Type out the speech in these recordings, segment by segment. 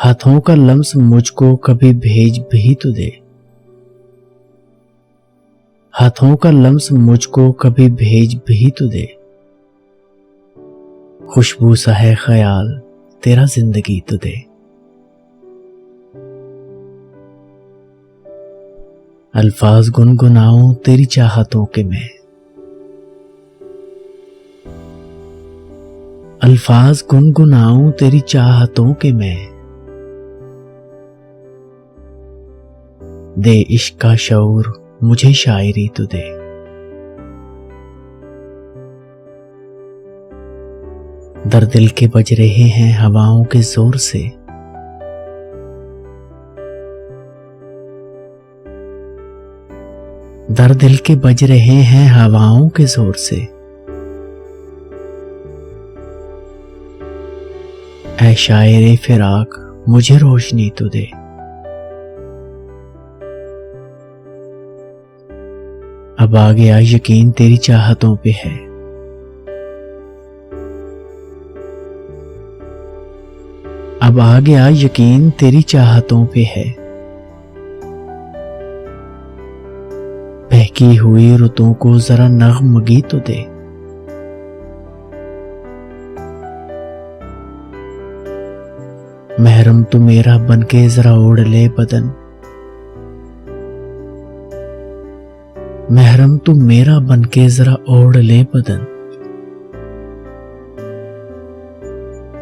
हाथों का लम्स मुझको कभी भेज भी तो दे। हाथों का लम्स मुझको कभी भेज भी तो दे। खुशबू सा है ख्याल तेरा जिंदगी तो दे। अल्फाज गुनगुनाऊं तेरी चाहतों के मैं। अल्फाज गुनगुनाऊं तेरी चाहतों के मैं। दे इश्क का शऊर मुझे शायरी तो दे। दर दिल के बज रहे हैं हवाओं के जोर से। दर दिल के बज रहे हैं हवाओं के जोर से। ऐ शायरे फिराक मुझे रोशनी तो दे। अब आ गया यकीन तेरी चाहतों पे है। अब आ गया यकीन तेरी चाहतों पे है। बहकी हुई रुतों को जरा नगमगी तो दे। महरम तू मेरा बनके जरा ओढ़ ले बदन। महरम तू मेरा बनके जरा ओढ़ ले बदन।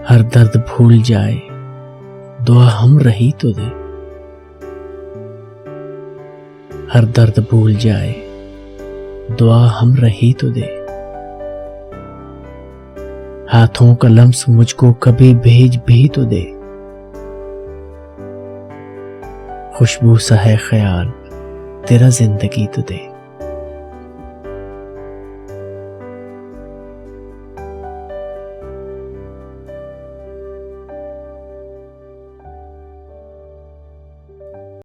हर दर्द भूल जाए दुआ हम रही तो दे। हर दर्द भूल जाए दुआ हम रही तो दे। हाथों का लम्स मुझको कभी भेज भी तो दे। खुशबू सा है ख्याल तेरा जिंदगी तो दे।